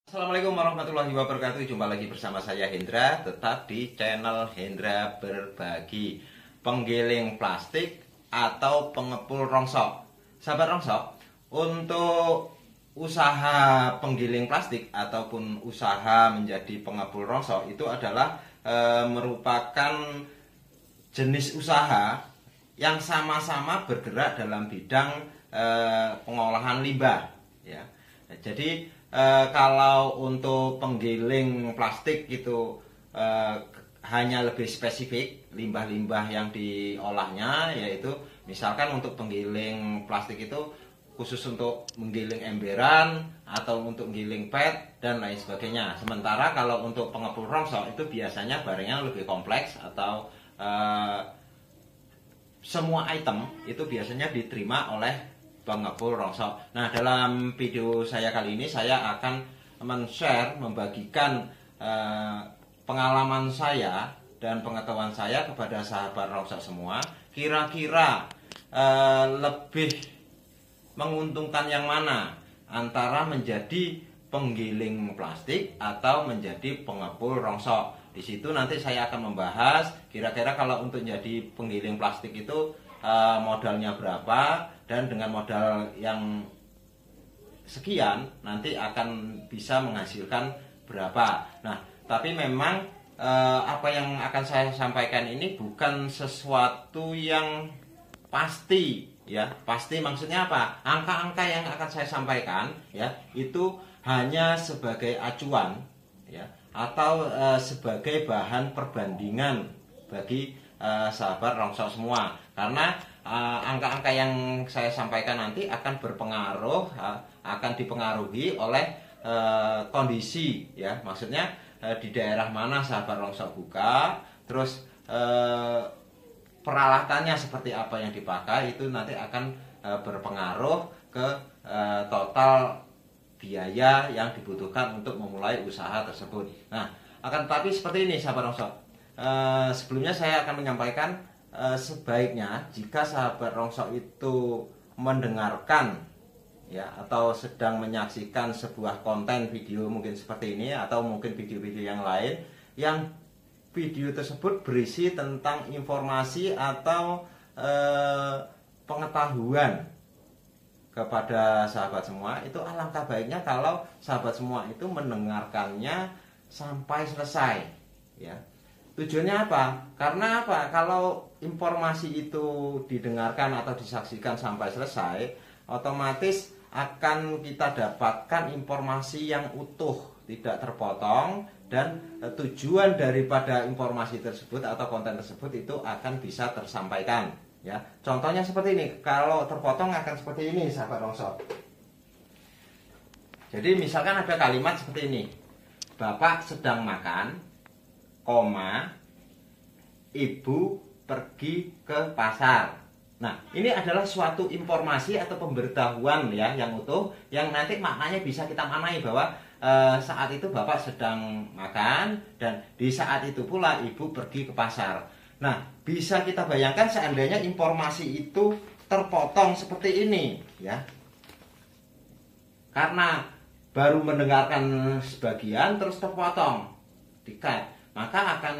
Assalamualaikum warahmatullahi wabarakatuh. Jumpa lagi bersama saya Hendra, tetap di channel Hendra Berbagi. Penggiling plastik atau pengepul rongsok. Sahabat rongsok, untuk usaha penggiling plastik ataupun usaha menjadi pengepul rongsok itu adalah merupakan jenis usaha yang sama-sama bergerak dalam bidang pengolahan limbah, ya. Jadi kalau untuk penggiling plastik itu hanya lebih spesifik limbah-limbah yang diolahnya, yaitu misalkan untuk penggiling plastik itu khusus untuk menggiling emberan atau untuk menggiling PET dan lain sebagainya. Sementara kalau untuk pengepul rongsok itu biasanya barangnya lebih kompleks atau semua item itu biasanya diterima oleh pengepul rongsok. Nah, dalam video saya kali ini saya akan men-share, membagikan pengalaman saya dan pengetahuan saya kepada sahabat rongsok semua. Kira-kira lebih menguntungkan yang mana antara menjadi penggiling plastik atau menjadi pengepul rongsok. Di situ nanti saya akan membahas kira-kira kalau untuk jadi penggiling plastik itu modalnya berapa, dan dengan modal yang sekian nanti akan bisa menghasilkan berapa. Nah, tapi memang apa yang akan saya sampaikan ini bukan sesuatu yang pasti, ya. Pasti maksudnya apa? Angka-angka yang akan saya sampaikan, ya, itu hanya sebagai acuan, ya, atau sebagai bahan perbandingan bagi sahabat rongsok semua. Karena angka-angka yang saya sampaikan nanti akan berpengaruh, akan dipengaruhi oleh kondisi, ya. Maksudnya di daerah mana sahabat rongsok buka, terus peralatannya seperti apa yang dipakai, itu nanti akan berpengaruh ke total biaya yang dibutuhkan untuk memulai usaha tersebut. Nah, akan tetapi seperti ini sahabat rongsok. Sebelumnya saya akan menyampaikan sebaiknya jika sahabat rongsok itu mendengarkan, ya, atau sedang menyaksikan sebuah konten video mungkin seperti ini atau mungkin video-video yang lain yang video tersebut berisi tentang informasi atau pengetahuan kepada sahabat semua, itu alangkah baiknya kalau sahabat semua itu mendengarkannya sampai selesai, ya. Tujuannya apa? Karena apa? Kalau informasi itu didengarkan atau disaksikan sampai selesai, otomatis akan kita dapatkan informasi yang utuh, tidak terpotong, dan tujuan daripada informasi tersebut atau konten tersebut itu akan bisa tersampaikan, ya. Contohnya seperti ini. Kalau terpotong akan seperti ini sahabat rongsok. Jadi misalkan ada kalimat seperti ini. Bapak sedang makan, ibu pergi ke pasar. Nah, ini adalah suatu informasi atau pemberitahuan, ya, yang utuh, yang nanti maknanya bisa kita maknai bahwa saat itu bapak sedang makan dan di saat itu pula ibu pergi ke pasar. Nah, bisa kita bayangkan seandainya informasi itu terpotong seperti ini, ya. Karena baru mendengarkan sebagian terus terpotong, di-cut, maka akan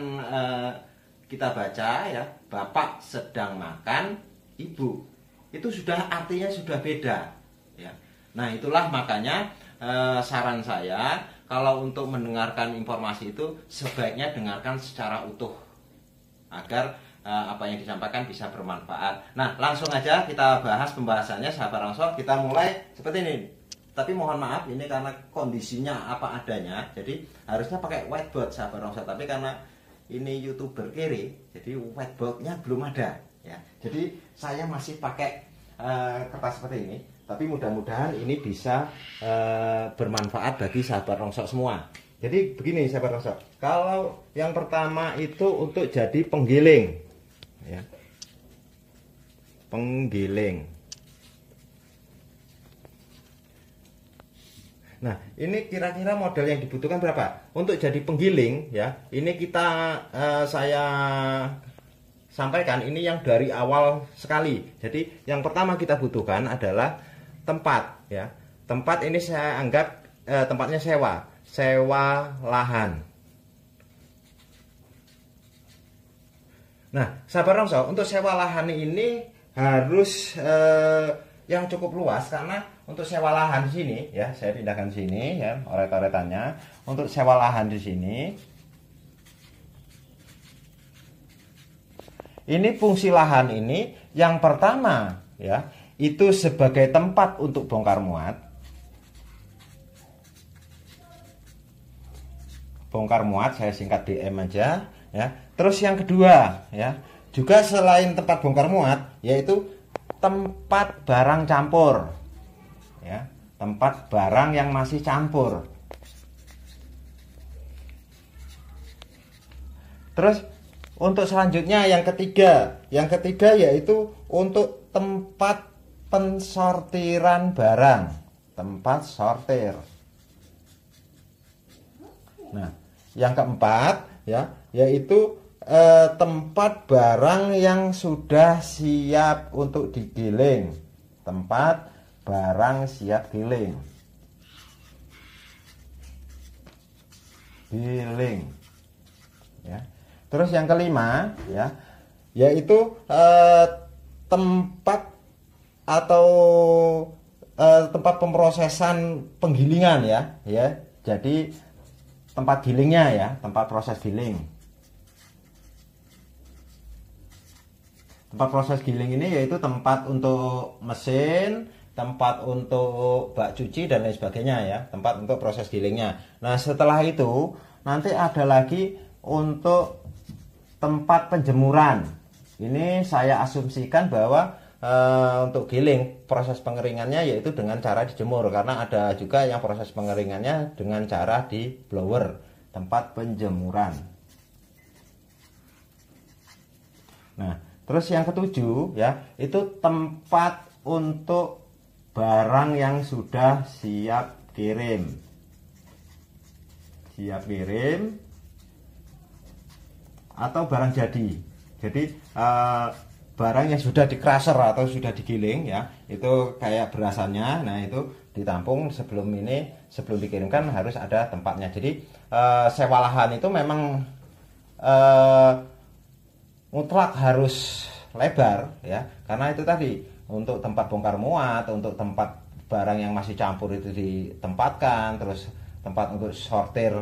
kita baca, ya, bapak sedang makan, ibu. Itu sudah artinya sudah beda, ya. Nah, itulah makanya saran saya kalau untuk mendengarkan informasi itu sebaiknya dengarkan secara utuh agar apa yang disampaikan bisa bermanfaat. Nah, langsung aja kita bahas pembahasannya sahabat rongsok. Kita mulai seperti ini. Tapi mohon maaf, ini karena kondisinya apa adanya, jadi harusnya pakai whiteboard sahabat rongsok. Tapi karena ini YouTuber kiri, jadi whiteboardnya belum ada, ya. Jadi saya masih pakai kertas seperti ini. Tapi mudah-mudahan ini bisa bermanfaat bagi sahabat rongsok semua. Jadi begini sahabat rongsok. Kalau yang pertama itu untuk jadi penggiling, ya. Penggiling. Nah, ini kira-kira modal yang dibutuhkan berapa? Untuk jadi penggiling, ya, ini saya sampaikan ini yang dari awal sekali. Jadi yang pertama kita butuhkan adalah tempat, ya. Tempat ini saya anggap tempatnya sewa. sewa lahan. Nah, sahabat Rongso, untuk sewa lahan ini harus yang cukup luas, karena untuk sewa lahan di sini ya, saya pindahkan sini ya oret-oretannya. Untuk sewa lahan di sini, ini fungsi lahan ini yang pertama ya, itu sebagai tempat untuk bongkar muat. Bongkar muat, saya singkat BM aja ya. Terus yang kedua ya, juga selain tempat bongkar muat, yaitu tempat barang campur ya, tempat barang yang masih campur. Terus untuk selanjutnya yang ketiga yaitu untuk tempat pensortiran barang, tempat sortir. Nah, yang keempat ya, yaitu tempat barang yang sudah siap untuk digiling, tempat barang siap giling, ya. Terus yang kelima ya, yaitu tempat atau tempat pemrosesan penggilingan ya. Jadi tempat gilingnya ya, tempat proses giling. Tempat proses giling ini yaitu tempat untuk mesin, tempat untuk bak cuci dan lain sebagainya ya, tempat untuk proses gilingnya. Nah, setelah itu nanti ada lagi untuk tempat penjemuran. Ini saya asumsikan bahwa untuk giling proses pengeringannya yaitu dengan cara dijemur, karena ada juga yang proses pengeringannya dengan cara di blower, tempat penjemuran. Nah, terus yang ketujuh ya, itu tempat untuk barang yang sudah siap kirim. Siap kirim atau barang jadi. Jadi barang yang sudah di crusher atau sudah digiling ya, itu kayak berasannya. Nah, itu ditampung sebelum dikirimkan harus ada tempatnya. Jadi sewa lahan itu memang mutlak harus lebar ya, karena itu tadi untuk tempat bongkar muat, untuk tempat barang yang masih campur itu ditempatkan, terus tempat untuk sortir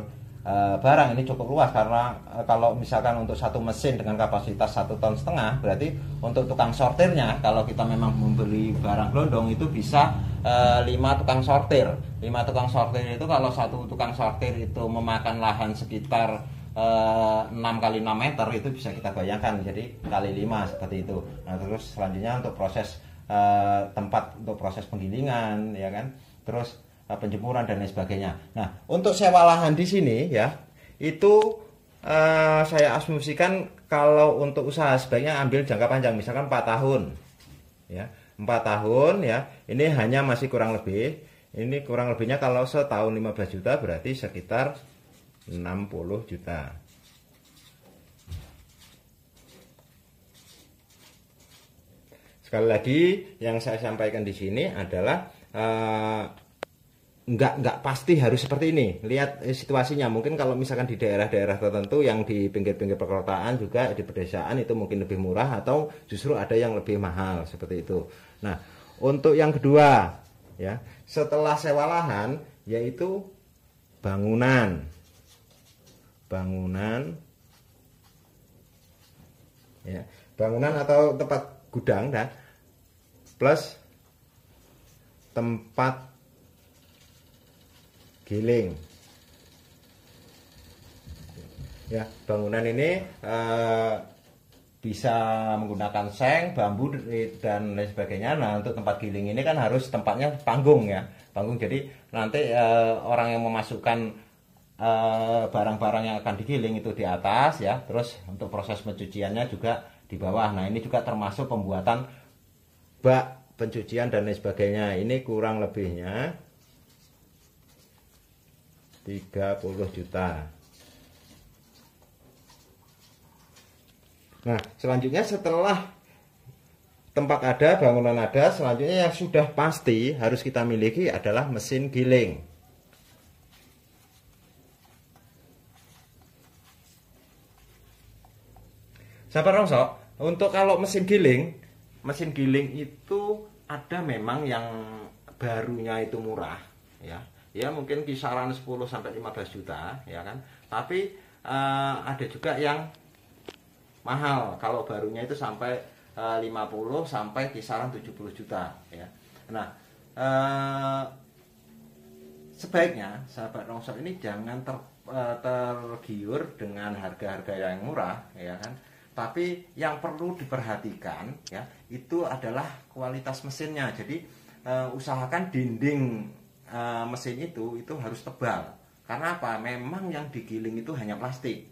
barang ini cukup luas, karena kalau misalkan untuk satu mesin dengan kapasitas 1,5 ton, berarti untuk tukang sortirnya, kalau kita memang membeli barang gelondong itu bisa 5 tukang sortir. 5 tukang sortir itu, kalau satu tukang sortir itu memakan lahan sekitar 6 kali 6 meter, itu bisa kita bayangkan, jadi kali 5 seperti itu. Nah, terus selanjutnya untuk proses tempat untuk proses penggilingan ya kan, terus penjemuran dan lain sebagainya. Nah, untuk sewa lahan di sini ya, itu saya asumsikan kalau untuk usaha sebaiknya ambil jangka panjang, misalkan 4 tahun ya, 4 tahun ya. Ini hanya masih kurang lebih, ini kurang lebihnya kalau setahun 15 juta berarti sekitar 60 juta. Sekali lagi yang saya sampaikan di sini adalah nggak pasti harus seperti ini. Lihat situasinya, mungkin kalau misalkan di daerah-daerah tertentu yang di pinggir-pinggir perkotaan, juga di pedesaan itu mungkin lebih murah, atau justru ada yang lebih mahal seperti itu. Nah, untuk yang kedua ya, setelah sewa lahan, yaitu bangunan ya, bangunan atau tempat gudang dah, plus tempat giling ya. Bangunan ini bisa menggunakan seng, bambu dan lain sebagainya. Nah, untuk tempat giling ini kan harus tempatnya panggung ya, panggung. Jadi nanti orang yang memasukkan barang-barang yang akan digiling itu di atas ya, terus untuk proses pencuciannya juga di bawah. Nah, ini juga termasuk pembuatan bak pencucian dan lain sebagainya. Ini kurang lebihnya 30 juta. Nah, selanjutnya setelah tempat ada, bangunan ada, selanjutnya yang sudah pasti harus kita miliki adalah mesin giling. sahabat rongsok, untuk kalau mesin giling itu ada memang yang barunya itu murah, ya. Ya mungkin kisaran 10 sampai 15 juta, ya kan. Tapi ada juga yang mahal, kalau barunya itu sampai 50 sampai kisaran 70 juta, ya. Nah, sebaiknya sahabat rongsok ini jangan tergiur dengan harga-harga yang murah, ya kan. Tapi yang perlu diperhatikan, ya, itu adalah kualitas mesinnya. Jadi usahakan dinding mesin itu harus tebal. Karena apa? Memang yang digiling itu hanya plastik.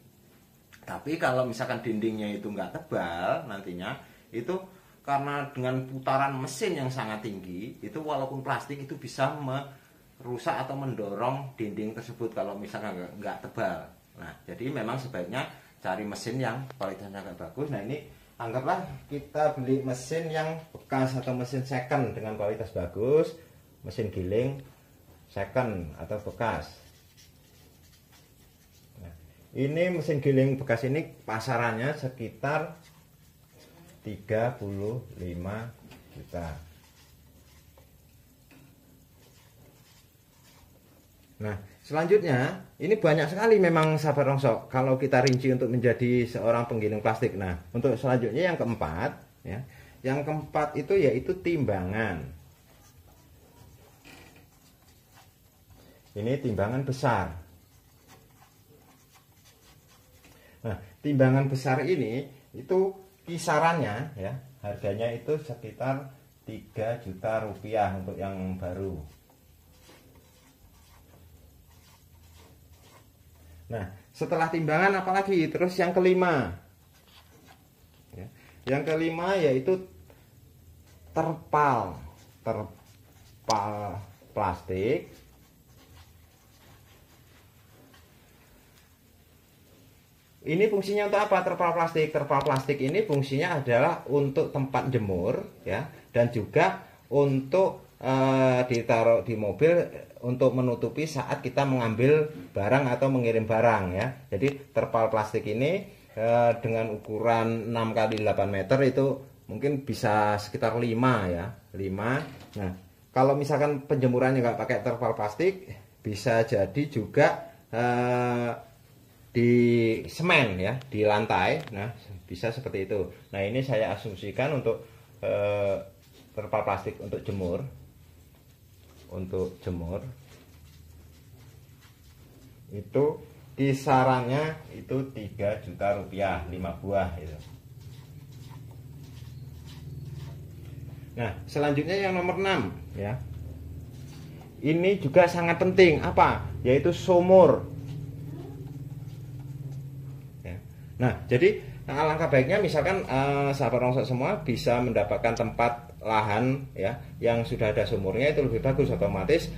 Tapi kalau misalkan dindingnya itu nggak tebal, nantinya itu karena dengan putaran mesin yang sangat tinggi, itu walaupun plastik itu bisa merusak atau mendorong dinding tersebut kalau misalkan nggak tebal. Nah, jadi memang sebaiknya cari mesin yang kualitasnya agak bagus. Nah, ini anggaplah kita beli mesin yang bekas atau mesin second dengan kualitas bagus, mesin giling second atau bekas. Nah, ini mesin giling bekas ini pasarannya sekitar 35 juta. Nah, selanjutnya ini banyak sekali memang sahabat rongsok kalau kita rinci untuk menjadi seorang penggiling plastik. Nah, untuk selanjutnya yang keempat, ya, yang keempat itu yaitu timbangan. Ini timbangan besar. Nah, timbangan besar ini itu kisarannya, ya, harganya itu sekitar 3 juta rupiah untuk yang baru. Nah, setelah timbangan apalagi? Terus yang kelima, ya, yang kelima yaitu terpal plastik. Ini fungsinya untuk apa? Terpal plastik. Terpal plastik ini fungsinya adalah untuk tempat jemur, ya, dan juga untuk ditaruh di mobil untuk menutupi saat kita mengambil barang atau mengirim barang, ya. Jadi terpal plastik ini dengan ukuran 6 kali 8 meter itu mungkin bisa sekitar 5, ya, 5. Nah, kalau misalkan penjemurannya nggak pakai terpal plastik, bisa jadi juga di semen, ya, di lantai. Nah, bisa seperti itu. Nah, ini saya asumsikan untuk terpal plastik untuk jemur. Untuk jemur itu kisarannya itu 3 juta rupiah, 5 buah itu. Nah, selanjutnya yang nomor 6, ya. Ini juga sangat penting, apa? Yaitu sumur. Nah, jadi alangkah baiknya misalkan sahabat rongsok semua bisa mendapatkan tempat lahan, ya, yang sudah ada sumurnya, itu lebih bagus, otomatis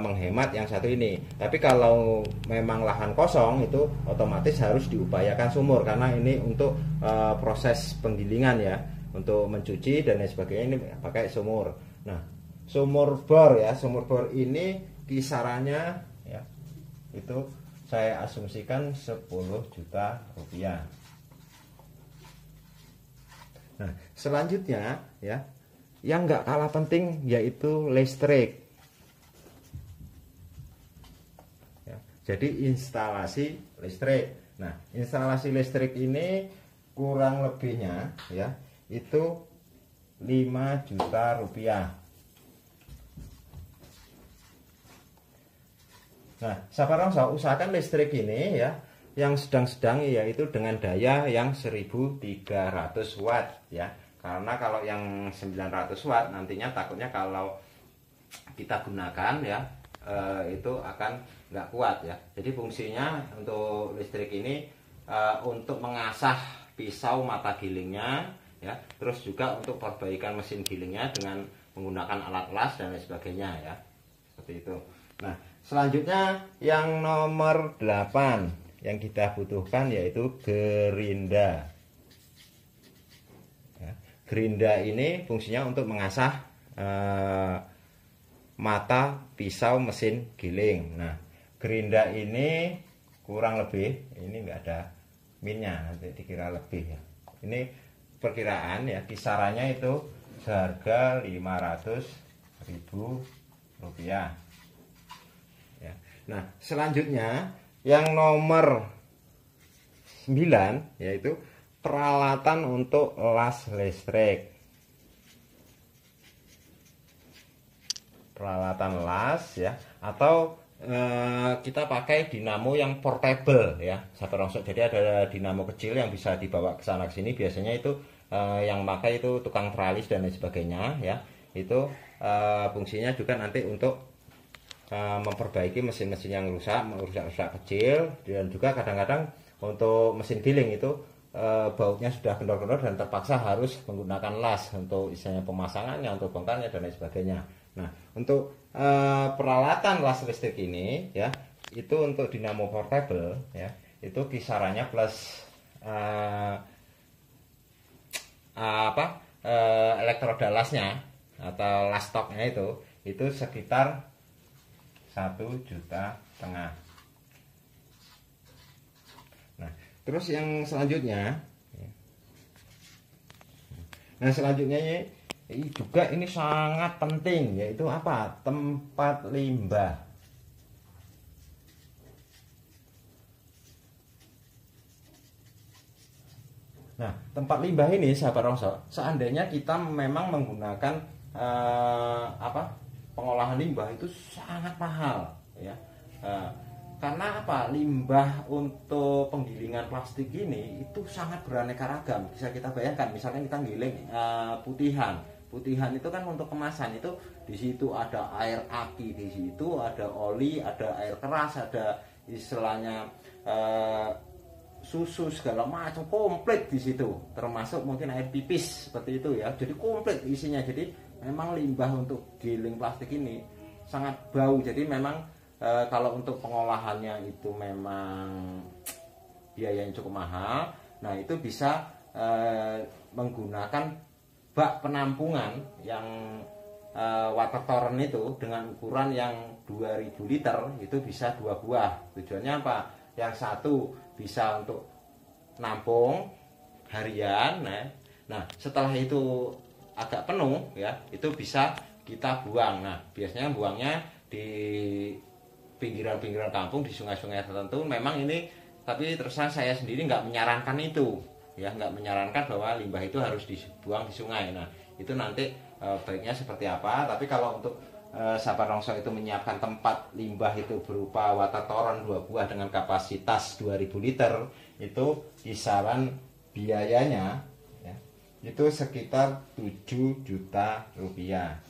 menghemat yang satu ini. Tapi kalau memang lahan kosong itu otomatis harus diupayakan sumur, karena ini untuk proses penggilingan, ya, untuk mencuci dan lain sebagainya ini pakai sumur. Nah, sumur bor, ya, sumur bor ini kisarannya, ya, itu saya asumsikan 10 juta rupiah. Nah, selanjutnya, ya, yang nggak kalah penting yaitu listrik. Ya, jadi instalasi listrik. Nah, instalasi listrik ini kurang lebihnya, ya, itu 5 juta rupiah. Nah, sahabat rongsok, usahakan listrik ini, ya, yang sedang-sedang, yaitu dengan daya yang 1300 watt, ya. Karena kalau yang 900 watt nantinya takutnya kalau kita gunakan, ya, itu akan nggak kuat, ya. Jadi fungsinya untuk listrik ini untuk mengasah pisau mata gilingnya, ya, terus juga untuk perbaikan mesin gilingnya dengan menggunakan alat las dan lain sebagainya, ya. Seperti itu. Nah, selanjutnya yang nomor 8 yang kita butuhkan yaitu gerinda. Ya, gerinda ini fungsinya untuk mengasah mata pisau mesin giling. Nah, gerinda ini kurang lebih, ini enggak ada minnya, nanti dikira lebih ya. Ini perkiraan ya, kisarannya itu seharga 500.000 rupiah ya. Nah selanjutnya yang nomor 9 yaitu peralatan untuk las listrik. Peralatan las ya, atau kita pakai dinamo yang portable ya, sahabat rongsok. Jadi ada dinamo kecil yang bisa dibawa ke sana ke sini. Biasanya itu yang pakai itu tukang tralis dan lain sebagainya ya. Itu fungsinya juga nanti untuk memperbaiki mesin-mesin yang rusak kecil, dan juga kadang-kadang untuk mesin giling itu bautnya sudah kendor-kendor dan terpaksa harus menggunakan las untuk istilahnya pemasangannya, untuk bongkarnya dan lain sebagainya. Nah, untuk peralatan las listrik ini ya, itu untuk dinamo portable ya, itu kisarannya plus elektroda lasnya atau las stoknya itu sekitar 1,5 juta. Nah, terus yang selanjutnya ini juga ini sangat penting, yaitu apa? Tempat limbah. Nah, tempat limbah ini sahabat rongsok, seandainya kita memang menggunakan pengolahan limbah itu sangat mahal ya. Karena apa? Limbah untuk penggilingan plastik ini itu sangat beraneka ragam. Bisa kita bayangkan, misalkan kita giling putihan itu kan untuk kemasan, itu di situ ada air aki, di situ ada oli, ada air keras, ada istilahnya susu segala macam, komplit di situ, termasuk mungkin air pipis seperti itu ya. Jadi komplit isinya. Jadi memang limbah untuk giling plastik ini sangat bau. Jadi memang kalau untuk pengolahannya itu memang biayanya cukup mahal. Nah itu bisa menggunakan bak penampungan yang water torrent itu dengan ukuran yang 2000 liter, itu bisa 2 buah. Tujuannya apa? Yang satu bisa untuk nampung harian. Nah setelah itu agak penuh ya, itu bisa kita buang. Nah biasanya buangnya di pinggiran-pinggiran kampung, di sungai-sungai tertentu. Memang ini, tapi terus saya sendiri nggak menyarankan itu ya, nggak menyarankan bahwa limbah itu harus dibuang di sungai. Nah itu nanti baiknya seperti apa. Tapi kalau untuk sahabat rongsok itu menyiapkan tempat limbah itu berupa water torrent 2 buah dengan kapasitas 2000 liter, itu kisaran biayanya ya, itu sekitar 7 juta rupiah.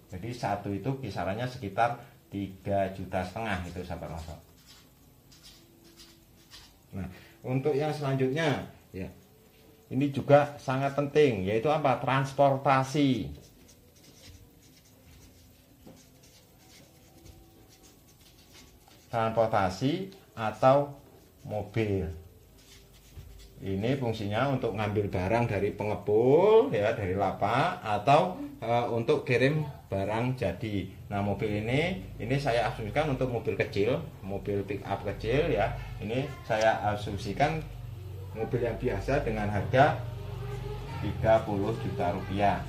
Jadi satu itu kisarannya sekitar 3,5 juta itu sahabat rongsok. Nah untuk yang selanjutnya ya, ini juga sangat penting, yaitu apa? Transportasi. Transportasi atau mobil. Ini fungsinya untuk ngambil barang dari pengepul ya, dari lapak, atau untuk kirim barang jadi. Nah mobil ini saya asumsikan untuk mobil kecil, mobil pick up kecil ya. Ini saya asumsikan mobil yang biasa dengan harga 30 juta rupiah.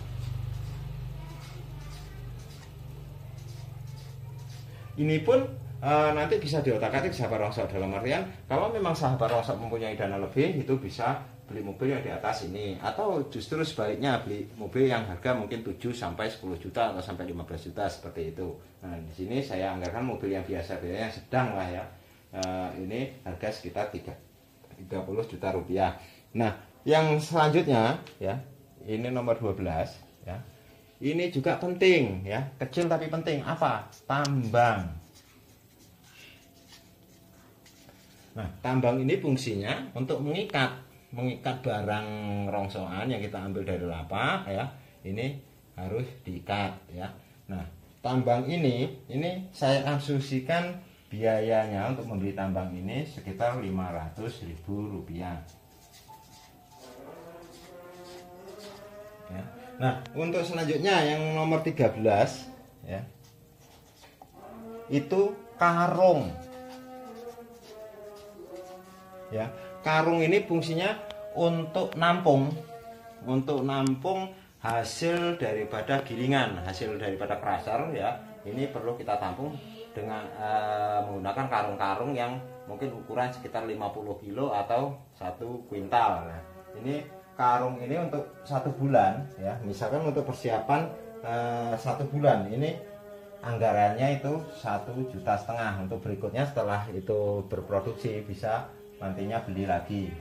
Ini pun nanti bisa diotak-atik sahabat rongsok, dalam artian kalau memang sahabat rongsok mempunyai dana lebih, itu bisa beli mobil yang di atas ini, atau justru sebaliknya beli mobil yang harga mungkin 7 sampai 10 juta atau sampai 15 juta seperti itu. Nah di sini saya anggarkan mobil yang biasa, yang sedang lah ya. Ini harga sekitar 30 juta rupiah. Nah yang selanjutnya ya, ini nomor 12 ya. Ini juga penting ya, kecil tapi penting. Apa? Tambang. Nah, tambang ini fungsinya untuk mengikat barang rongsokan yang kita ambil dari lapak ya. Ini harus diikat ya. Nah, tambang ini saya asumsikan biayanya untuk membeli tambang ini sekitar 500.000 rupiah. Ya. Nah, untuk selanjutnya yang nomor 13 ya. Itu karung. ya. Karung ini fungsinya untuk nampung hasil daripada gilingan, hasil daripada crusher ya. Ini perlu kita tampung dengan menggunakan karung-karung yang mungkin ukuran sekitar 50 kilo atau 1 kuintal. Nah, ini karung ini untuk 1 bulan ya, misalkan untuk persiapan 1 bulan ini anggarannya itu 1,5 juta. Untuk berikutnya setelah itu berproduksi bisa nantinya beli lagi.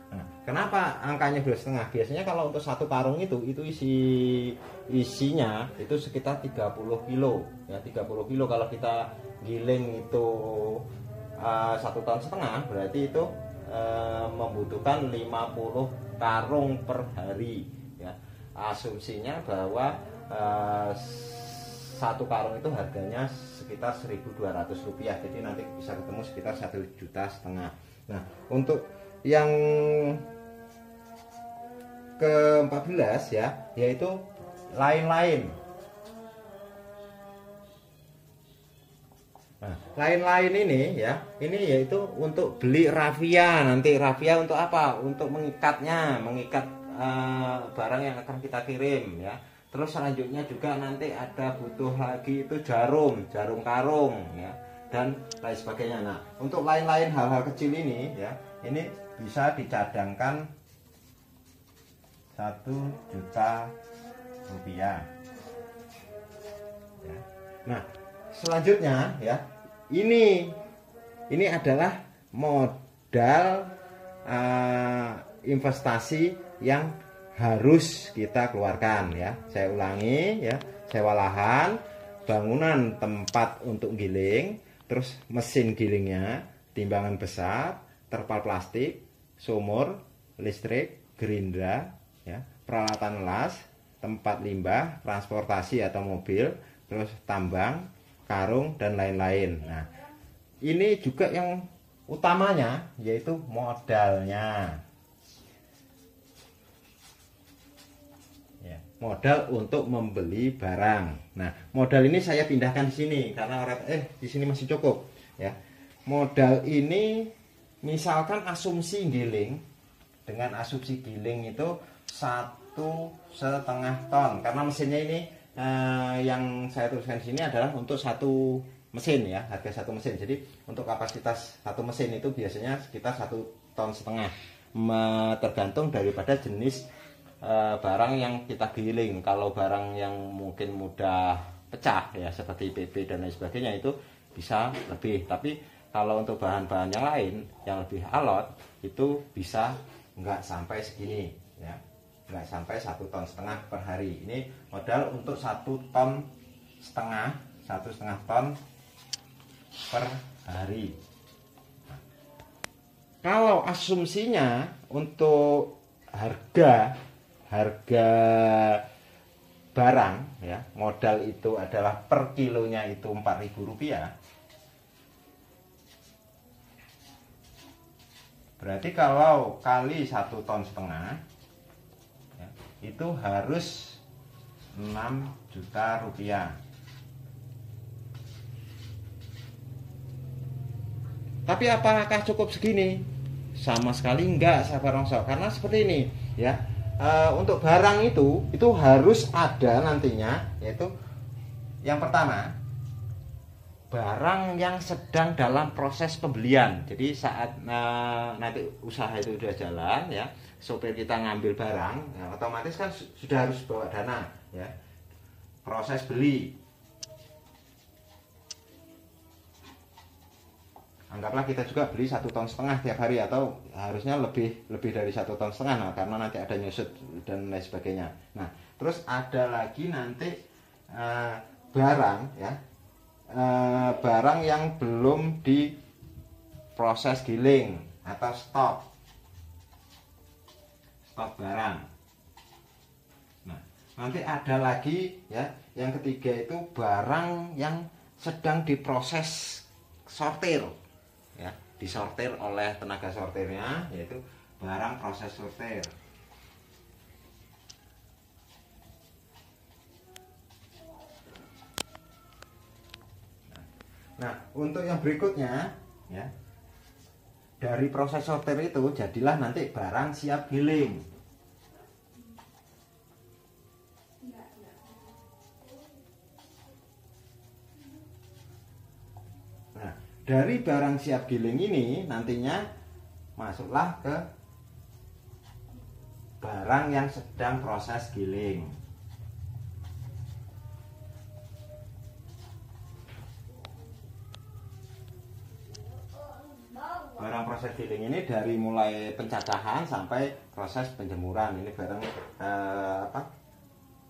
Nah, kenapa angkanya 2,5? Biasanya kalau untuk 1 karung itu isinya itu sekitar 30 kilo ya, 30 kilo. Kalau kita giling itu 1,5 ton, berarti itu membutuhkan 50 karung per hari ya. Asumsinya bahwa 1 karung itu harganya sekitar 1.200 rupiah, jadi nanti bisa ketemu sekitar 1,5 juta. Nah, untuk yang ke-14 ya, yaitu lain-lain. Nah, lain-lain ini ya, ini yaitu untuk beli rafia. Nanti rafia untuk apa? Untuk mengikat barang yang akan kita kirim ya. Terus selanjutnya juga nanti ada butuh lagi itu jarum karung ya, dan lain sebagainya. Nah, untuk lain-lain hal-hal kecil ini ya, ini bisa dicadangkan 1 juta rupiah ya. Nah, selanjutnya ya, ini adalah modal investasi yang harus kita keluarkan ya. Saya ulangi ya, sewa lahan, bangunan tempat untuk giling, terus mesin gilingnya, timbangan besar, terpal plastik, sumur, listrik, gerindra ya, peralatan las, tempat limbah, transportasi atau mobil, terus tambang, karung, dan lain-lain. Nah, ini juga yang utamanya yaitu modalnya ya, modal untuk membeli barang. Nah, modal ini saya pindahkan di sini karena di sini masih cukup ya. Modal ini misalkan asumsi giling, dengan asumsi giling itu 1,5 ton, karena mesinnya ini yang saya tuliskan di sini adalah untuk 1 mesin ya, harga 1 mesin. Jadi untuk kapasitas 1 mesin itu biasanya sekitar 1,5 ton, tergantung daripada jenis barang yang kita giling. Kalau barang yang mungkin mudah pecah ya, seperti PP dan lain sebagainya, itu bisa lebih. Tapi kalau untuk bahan-bahan yang lain yang lebih alot, itu bisa nggak sampai segini ya, nggak sampai 1,5 ton per hari. Ini modal untuk 1,5 ton, 1,5 ton per hari. Kalau asumsinya untuk harga barang ya, modal itu adalah per kilonya itu 4.000 rupiah. Berarti kalau kali 1,5 ton ya, itu harus 6 juta rupiah. Tapi apakah cukup segini? Sama sekali enggak, sahabat Rongsok. Karena seperti ini ya, untuk barang itu harus ada nantinya, yaitu yang pertama, barang yang sedang dalam proses pembelian. Jadi saat nanti usaha itu sudah jalan ya, sopir kita ngambil barang ya, otomatis kan sudah harus bawa dana ya, proses beli. Anggaplah kita juga beli 1,5 ton tiap hari, atau harusnya lebih dari 1,5 ton, nah, karena nanti ada nyusut dan lain sebagainya. Nah, terus ada lagi nanti barang ya, barang yang belum diproses giling atau stok barang. Nah, nanti ada lagi ya, yang ketiga itu barang yang sedang diproses sortir ya, disortir oleh tenaga sortirnya, yaitu barang proses sortir. Nah, untuk yang berikutnya ya, dari proses sortir itu jadilah nanti barang siap giling. Nah, dari barang siap giling ini nantinya masuklah ke barang yang sedang proses giling. Barang proses giling ini dari mulai pencacahan sampai proses penjemuran. Ini barang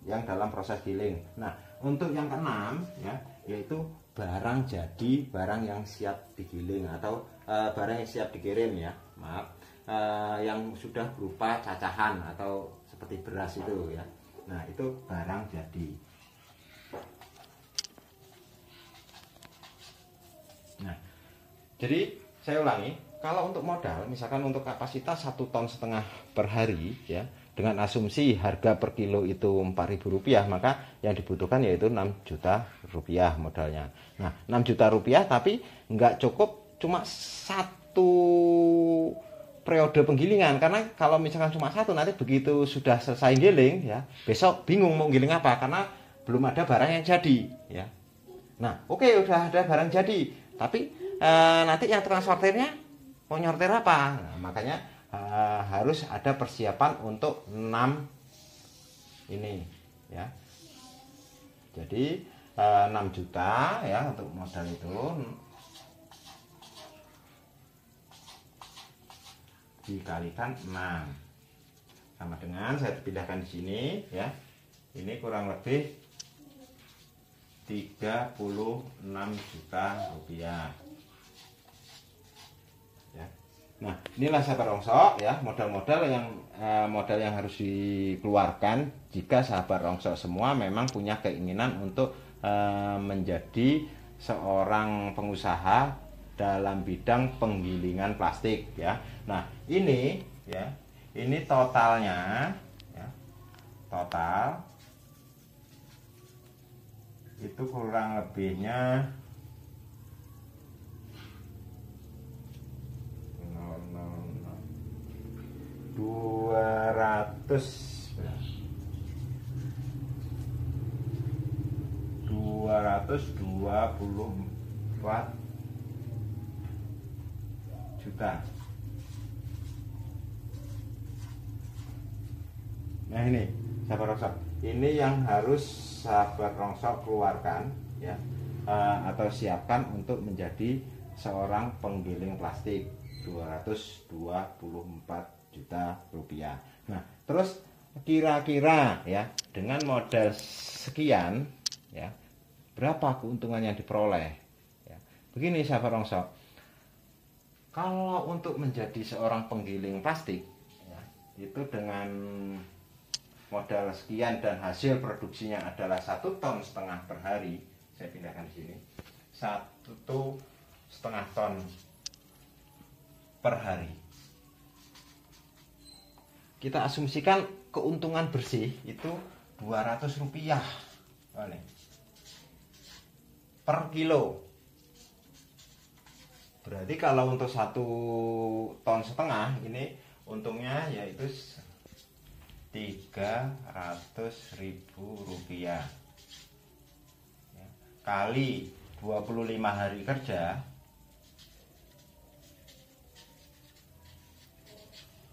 yang dalam proses giling. Nah, untuk yang keenam ya, yaitu barang jadi, barang yang siap digiling atau barang yang siap dikirim ya. Maaf, yang sudah berupa cacahan atau seperti beras itu ya. Nah, itu barang jadi. Nah, jadi saya ulangi, kalau untuk modal, misalkan untuk kapasitas 1,5 ton per hari ya, dengan asumsi harga per kilo itu Rp4.000, maka yang dibutuhkan yaitu 6 juta rupiah modalnya. Nah, 6 juta rupiah tapi nggak cukup cuma satu periode penggilingan, karena kalau misalkan cuma satu, nanti begitu sudah selesai giling ya, besok bingung mau giling apa karena belum ada barang yang jadi ya. Nah, oke, udah ada barang jadi, tapi nanti yang tukang sortirnya mau nyortir apa? Nah, makanya harus ada persiapan untuk 6 ini ya. Jadi 6 juta ya untuk modal itu dikalikan 6 sama dengan, saya pindahkan di sini ya. Ini kurang lebih 36 juta rupiah. Nah, inilah sahabat rongsok ya, modal-modal yang harus dikeluarkan jika sahabat rongsok semua memang punya keinginan untuk menjadi seorang pengusaha dalam bidang penggilingan plastik ya. Nah, ini ya, ini totalnya ya, total itu kurang lebihnya 224 juta. Nah, ini sahabat rongsok, ini yang harus sahabat rongsok keluarkan ya, atau siapkan untuk menjadi seorang penggiling plastik, 224 juta rupiah. Nah, terus kira-kira ya, dengan modal sekian ya, berapa keuntungan yang diperoleh ya. Begini sahabat rongsok, kalau untuk menjadi seorang penggiling plastik ya, itu dengan modal sekian dan hasil produksinya adalah 1,5 ton per hari, saya pindahkan di sini, 1,5 ton per hari. Kita asumsikan keuntungan bersih itu 200 rupiah per kilo. Berarti kalau untuk 1,5 ton ini untungnya yaitu 300.000 rupiah ya, kali 25 hari kerja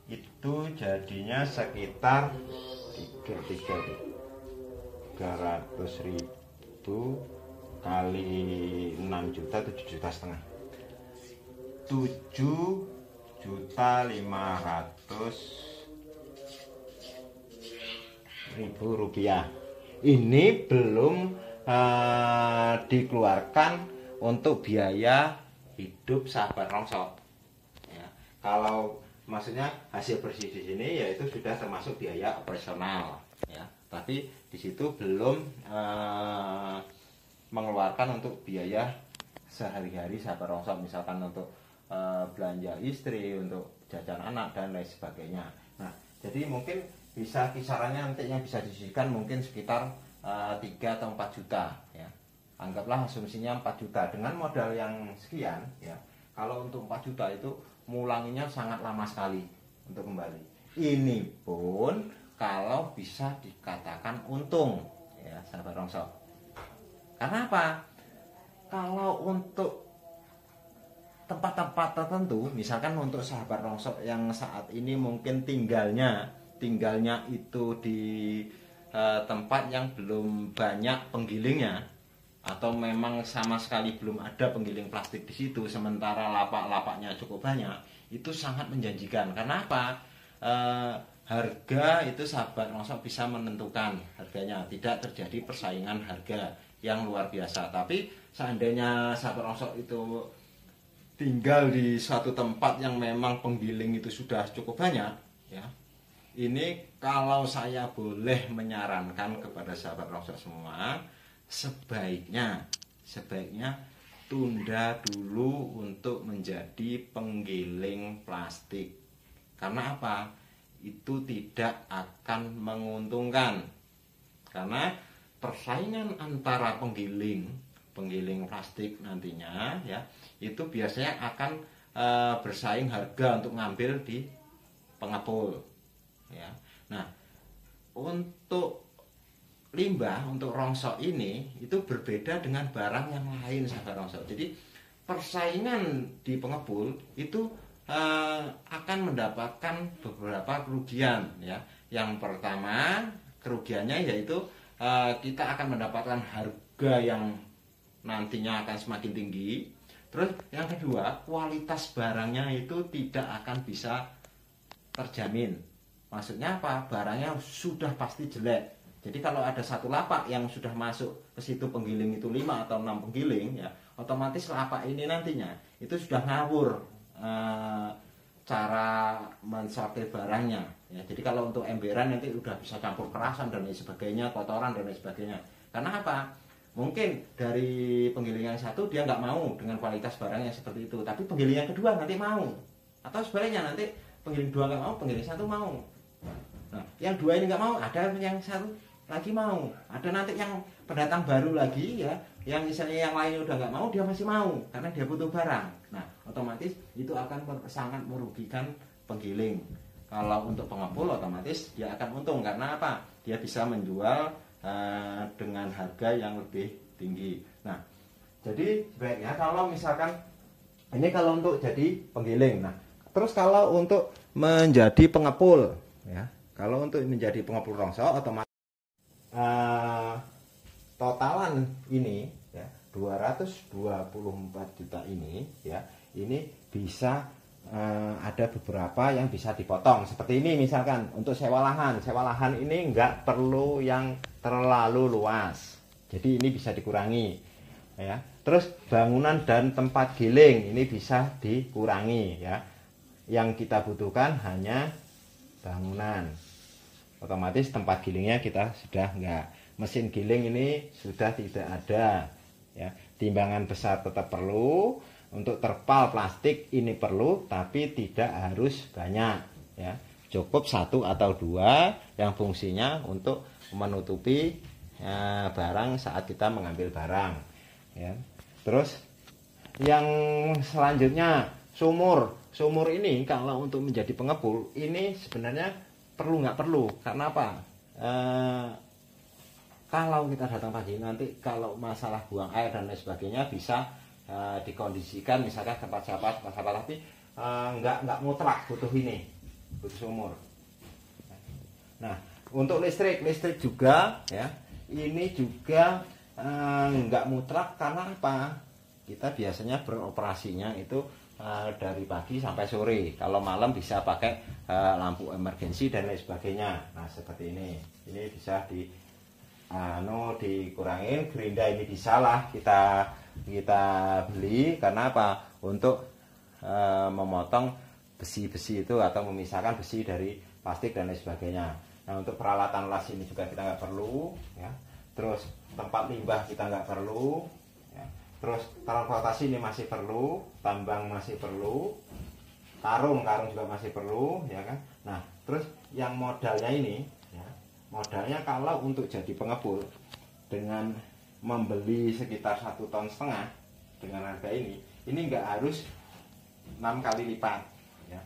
itu jadinya sekitar 300.000 kali 6 juta, 7,5 juta, 7.500.000 rupiah. Ini belum dikeluarkan untuk biaya hidup sahabat rongsok ya. Kalau maksudnya hasil bersih di sini yaitu sudah termasuk biaya operasional ya, tapi di situ belum mengeluarkan untuk biaya sehari-hari sahabat rongsok, misalkan untuk belanja istri, untuk jajan anak dan lain sebagainya. Nah, jadi mungkin bisa kisarannya nanti yang bisa disisihkan mungkin sekitar 3 atau 4 juta ya. Anggaplah asumsinya 4 juta dengan modal yang sekian ya. Kalau untuk 4 juta itu mulanginya sangat lama sekali untuk kembali. Ini pun kalau bisa dikatakan untung ya sahabat Rongso. Karena apa? Kalau untuk tempat-tempat tertentu, misalkan untuk sahabat Rongso yang saat ini mungkin tinggalnya itu di tempat yang belum banyak penggilingnya, atau memang sama sekali belum ada penggiling plastik di situ, sementara lapak-lapaknya cukup banyak, itu sangat menjanjikan. Karena apa? Harga itu sahabat Rongso bisa menentukan harganya, tidak terjadi persaingan harga yang luar biasa. Tapi seandainya sahabat Rongso itu tinggal di suatu tempat yang memang penggiling itu sudah cukup banyak ya, ini kalau saya boleh menyarankan kepada sahabat Rongso semua, sebaiknya tunda dulu untuk menjadi penggiling plastik. Karena apa? Itu tidak akan menguntungkan. Karena persaingan antara penggiling plastik nantinya ya, itu biasanya akan bersaing harga untuk ngambil di pengepul ya. Nah, untuk limbah, untuk Rongso ini itu berbeda dengan barang yang lain sahabat Rongso. Jadi persaingan di pengepul itu akan mendapatkan beberapa kerugian ya. Yang pertama kerugiannya yaitu kita akan mendapatkan harga yang nantinya akan semakin tinggi. Terus yang kedua, kualitas barangnya itu tidak akan bisa terjamin. Maksudnya apa? Barangnya sudah pasti jelek. Jadi kalau ada satu lapak yang sudah masuk ke situ penggiling itu 5 atau 6 penggiling ya, otomatis lapak ini nantinya itu sudah ngawur cara mensortir barangnya ya. Jadi kalau untuk emberan nanti udah bisa campur kerasan dan lain sebagainya, kotoran dan lain sebagainya. Karena apa? Mungkin dari penggiling yang satu dia nggak mau dengan kualitas barangnya seperti itu, tapi penggiling yang kedua nanti mau. Atau sebaliknya, nanti penggiling dua nggak mau, penggiling satu mau. Nah, yang dua ini nggak mau, ada yang satu lagi mau. Ada nanti yang pendatang baru lagi ya, yang misalnya yang lain udah nggak mau, dia masih mau karena dia butuh barang. Nah, otomatis itu akan sangat merugikan penggiling. Kalau untuk pengepul otomatis dia akan untung. Karena apa? Dia bisa menjual dengan harga yang lebih tinggi. Nah, jadi baiknya kalau misalkan ini kalau untuk jadi penggiling. Nah, terus kalau untuk menjadi pengepul ya, kalau untuk menjadi pengepul Rongso otomatis totalan ini ya 224 juta ini ya, ini bisa ada beberapa yang bisa dipotong seperti ini. Misalkan untuk sewa lahan ini nggak perlu yang terlalu luas, jadi ini bisa dikurangi ya. Terus bangunan dan tempat giling ini bisa dikurangi ya, yang kita butuhkan hanya bangunan. Otomatis tempat gilingnya kita sudah nggak, mesin giling ini sudah tidak ada ya. Timbangan besar tetap perlu. Untuk terpal plastik ini perlu, tapi tidak harus banyak ya. Cukup 1 atau 2 yang fungsinya untuk menutupi barang saat kita mengambil barang ya. Terus yang selanjutnya sumur ini kalau untuk menjadi pengepul ini sebenarnya perlu nggak perlu. Karena apa? Kalau kita datang pagi nanti, kalau masalah buang air dan lain sebagainya bisa dikondisikan, misalkan tempat siapa, tapi nggak mutlak butuh sumur. Nah, untuk listrik juga ya, ini juga nggak mutlak. Karena apa? Kita biasanya beroperasinya itu dari pagi sampai sore. Kalau malam bisa pakai lampu emergensi dan lain sebagainya. Nah, seperti ini bisa dikurangin. Gerinda ini bisa lah kita beli. Karena apa? Untuk memotong besi-besi itu atau memisahkan besi dari plastik dan lain sebagainya. Nah, untuk peralatan las ini juga kita nggak perlu ya. Terus tempat limbah kita nggak perlu ya. Terus transportasi ini masih perlu, tambang masih perlu, karung juga masih perlu ya kan. Nah, terus yang modalnya ini ya, modalnya kalau untuk jadi pengepul dengan membeli sekitar 1,5 ton dengan harga ini nggak harus 6 kali lipat ya.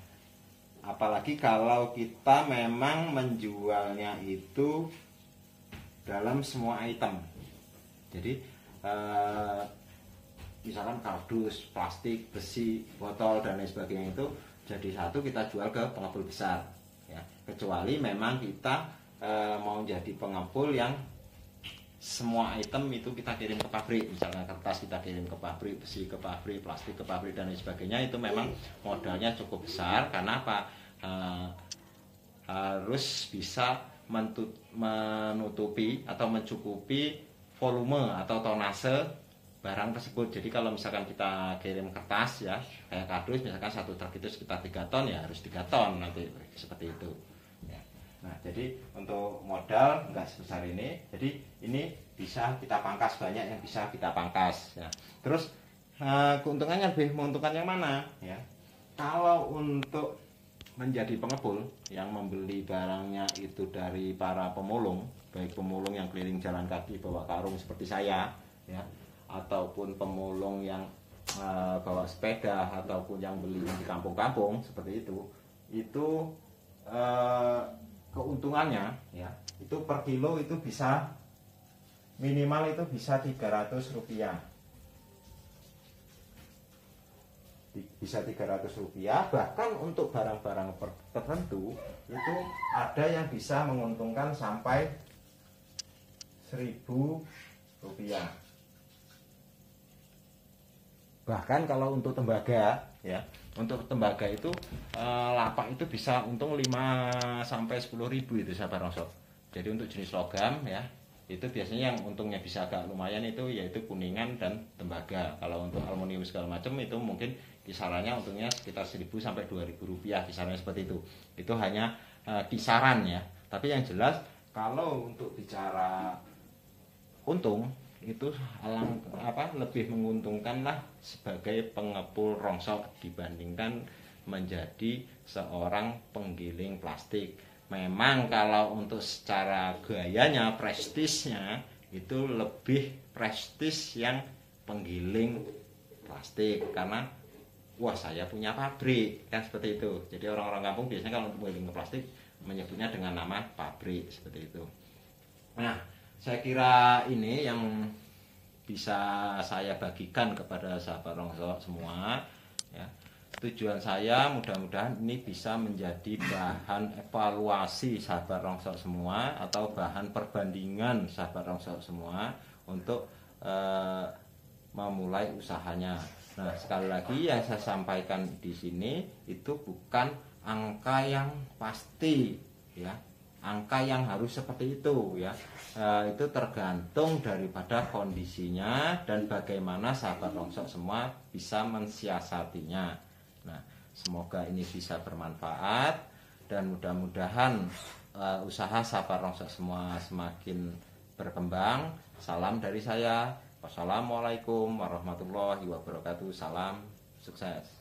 Apalagi kalau kita memang menjualnya itu dalam semua item. Jadi misalkan kardus, plastik, besi, botol dan lain sebagainya itu jadi satu kita jual ke pengepul besar ya. Kecuali memang kita mau jadi pengepul yang semua item itu kita kirim ke pabrik, misalnya kertas kita kirim ke pabrik, besi ke pabrik, plastik ke pabrik dan lain sebagainya, itu memang modalnya cukup besar. Karena apa? Harus bisa menutupi atau mencukupi volume atau tonase barang tersebut. Jadi kalau misalkan kita kirim kertas ya kayak kardus, misalkan satu truk itu sekitar 3 ton ya harus 3 ton nanti seperti itu. Nah, jadi untuk modal nggak sebesar ini, jadi ini bisa kita pangkas, banyak yang bisa kita pangkas. Ya. Terus keuntungannya lebih menguntungkan yang mana? Ya, kalau untuk menjadi pengepul yang membeli barangnya itu dari para pemulung, baik pemulung yang keliling jalan kaki bawa karung seperti saya, ya, ataupun pemulung yang bawa sepeda, ataupun yang beli di kampung-kampung seperti itu keuntungannya ya itu per kilo itu bisa minimal itu bisa 300 rupiah, bisa 300 rupiah. Bahkan untuk barang-barang tertentu itu ada yang bisa menguntungkan sampai 1.000 rupiah. Bahkan kalau untuk tembaga ya, untuk tembaga itu lapak itu bisa untung 5 sampai 10.000 itu sahabat rongsok. Jadi untuk jenis logam ya, itu biasanya yang untungnya bisa agak lumayan itu yaitu kuningan dan tembaga. Kalau untuk aluminium segala macam itu mungkin kisarannya untungnya sekitar 1.000 sampai 2.000 rupiah, kisarannya seperti itu. Itu hanya kisaran ya. Tapi yang jelas kalau untuk bicara untung itu lebih menguntungkan lah sebagai pengepul rongsok dibandingkan menjadi seorang penggiling plastik. Memang kalau untuk secara gayanya, prestisnya itu lebih prestis yang penggiling plastik karena wah saya punya pabrik kan seperti itu. Jadi orang-orang kampung biasanya kalau untuk penggiling plastik menyebutnya dengan nama pabrik seperti itu. Nah, saya kira ini yang bisa saya bagikan kepada sahabat rongsok semua ya. Tujuan saya mudah-mudahan ini bisa menjadi bahan evaluasi sahabat rongsok semua atau bahan perbandingan sahabat rongsok semua untuk memulai usahanya. Nah, sekali lagi yang saya sampaikan di sini itu bukan angka yang pasti ya. Angka yang harus seperti itu ya, itu tergantung daripada kondisinya dan bagaimana sahabat rongsok semua bisa mensiasatinya. Nah, semoga ini bisa bermanfaat dan mudah-mudahan usaha sahabat rongsok semua semakin berkembang. Salam dari saya. Wassalamualaikum warahmatullahi wabarakatuh. Salam sukses.